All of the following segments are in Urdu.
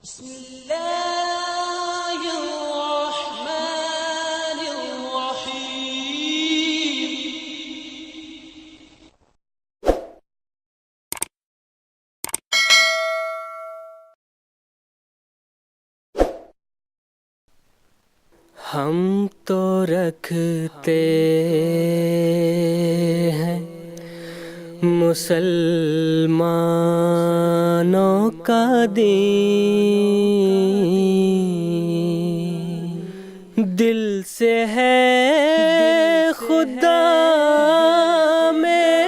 بسم اللہ الرحمن الرحیم۔ ہم تو رکھتے ہیں مسلمانوں کا دین، دل سے ہے خدا میں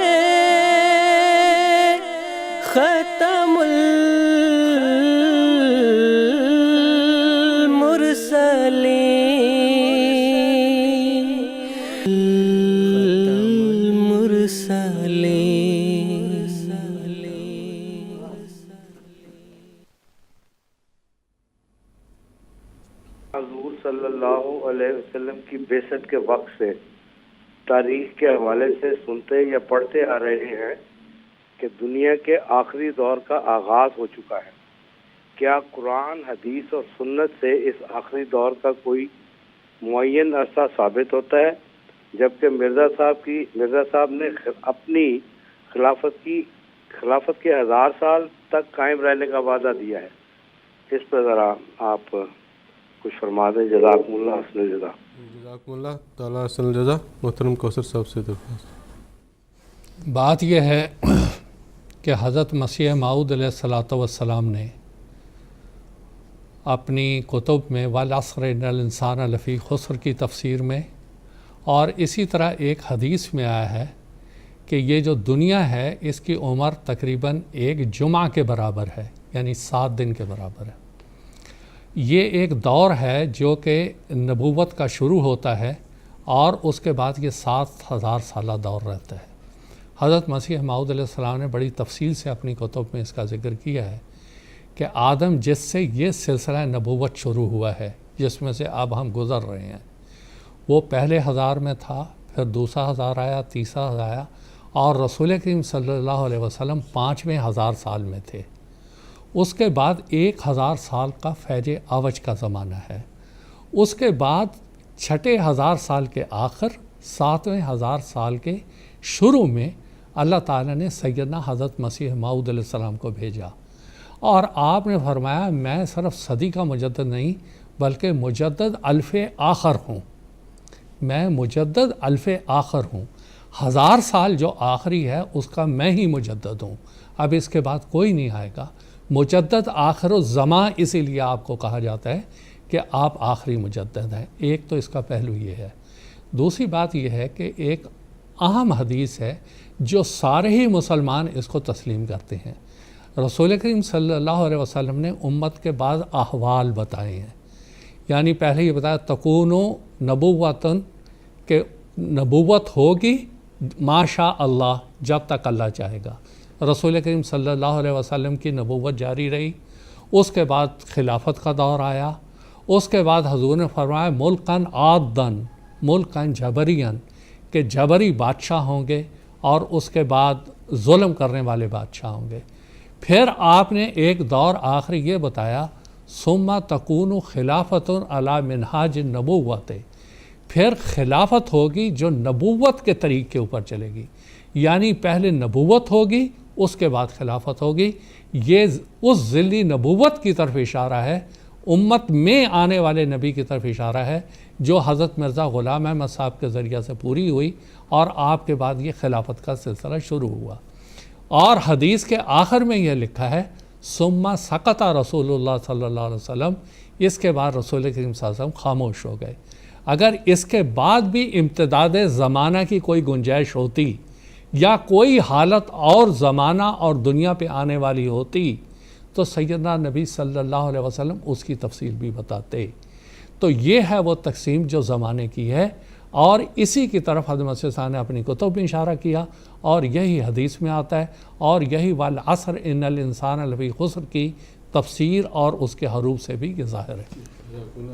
ختم حضور صلی اللہ علیہ وسلم کی بعثت کے وقت سے تاریخ کے حوالے سے سنتے یا پڑھتے آ رہے ہیں کہ دنیا کے آخری دور کا آغاز ہو چکا ہے۔ کیا قرآن، حدیث اور سنت سے اس آخری دور کا کوئی معین عرصہ ثابت ہوتا ہے؟ جبکہ مرزا صاحب نے اپنی خلافت کے 1000 سال تک قائم رہنے کا وعدہ دیا ہے۔ اس پر ذرا آپ کچھ فرما دیں۔ جزاکم اللہ حسن الجزا۔ جزاکم اللہ تعالیٰ حسن الجزا۔ محترم کوثر صاحب سے درخواست۔ بات یہ ہے کہ حضرت مسیح موعود علیہ السلام نے اپنی کتب میں والعصر ان الانسان لفی خسر کی تفسیر میں، اور اسی طرح ایک حدیث میں آیا ہے کہ یہ جو دنیا ہے اس کی عمر تقریباً ایک جمعہ کے برابر ہے، یعنی 7 دن کے برابر ہے۔ یہ ایک دور ہے جو کہ نبوت کا شروع ہوتا ہے اور اس کے بعد یہ 7000 سالہ دور رہتا ہے۔ حضرت مسیح موعود علیہ السلام نے بڑی تفصیل سے اپنی کتب میں اس کا ذکر کیا ہے کہ آدم جس سے یہ سلسلہ نبوت شروع ہوا ہے، جس میں سے اب ہم گزر رہے ہیں، وہ پہلے 1000 میں تھا، پھر دوسرا 1000 آیا، تیسرا 1000 آیا، اور رسول کریم صلی اللہ علیہ وسلم 5ویں 1000 سال میں تھے۔ اس کے بعد 1000 سال کا فیض عوج کا زمانہ ہے۔ اس کے بعد 6 1000 سال کے آخر، 7ویں 1000 سال کے شروع میں اللہ تعالیٰ نے سیدنا حضرت مسیح موعود علیہ السلام کو بھیجا، اور آپ نے فرمایا میں صرف صدی کا مجدد نہیں بلکہ مجدد الف آخر ہوں۔ میں مجدد الف آخر ہوں۔ 1000 سال جو آخری ہے اس کا میں ہی مجدد ہوں، اب اس کے بعد کوئی نہیں آئے گا۔ مجدد آخر الزماں اسی لیے آپ کو کہا جاتا ہے کہ آپ آخری مجدد ہیں۔ ایک تو اس کا پہلو یہ ہے۔ دوسری بات یہ ہے کہ ایک اہم حدیث ہے جو سارے ہی مسلمان اس کو تسلیم کرتے ہیں۔ رسول کریم صلی اللہ علیہ وسلم نے امت کے بعض احوال بتائے ہیں، یعنی پہلے یہ بتایا تکون نبوتن، کہ نبوت ہوگی ماشاء اللہ، جب تک اللہ چاہے گا۔ رسول کریم صلی اللہ علیہ وسلم کی نبوت جاری رہی، اس کے بعد خلافت کا دور آیا، اس کے بعد حضور نے فرمایا ملکن عادن، ملکن جبرین، کہ جبری بادشاہ ہوں گے اور اس کے بعد ظلم کرنے والے بادشاہ ہوں گے۔ پھر آپ نے ایک دور آخری یہ بتایا ثم تکون خلافت علی منہاج النبوت، پھر خلافت ہوگی جو نبوت کے طریق کے اوپر چلے گی، یعنی پہلے نبوت ہوگی اس کے بعد خلافت ہوگی۔ یہ اس ذلی نبوت کی طرف اشارہ ہے، امت میں آنے والے نبی کی طرف اشارہ ہے، جو حضرت مرزا غلام احمد صاحب کے ذریعہ سے پوری ہوئی، اور آپ کے بعد یہ خلافت کا سلسلہ شروع ہوا۔ اور حدیث کے آخر میں یہ لکھا ہے ثم سکت رسول اللہ صلی اللہ علیہ وسلم، اس کے بعد رسول کریم صلی اللہ علیہ وسلم خاموش ہو گئے۔ اگر اس کے بعد بھی امتداد زمانہ کی کوئی گنجائش ہوتی یا کوئی حالت اور زمانہ اور دنیا پہ آنے والی ہوتی تو سیدنا نبی صلی اللہ علیہ وسلم اس کی تفصیل بھی بتاتے۔ تو یہ ہے وہ تقسیم جو زمانے کی ہے، اور اسی کی طرف حضرت مسیح صاحب نے اپنی کتب میں اشارہ کیا، اور یہی حدیث میں آتا ہے، اور یہی والعصر ان الانسان لفی خسر کی تفسیر اور اس کے حروف سے بھی یہ ظاہر ہے۔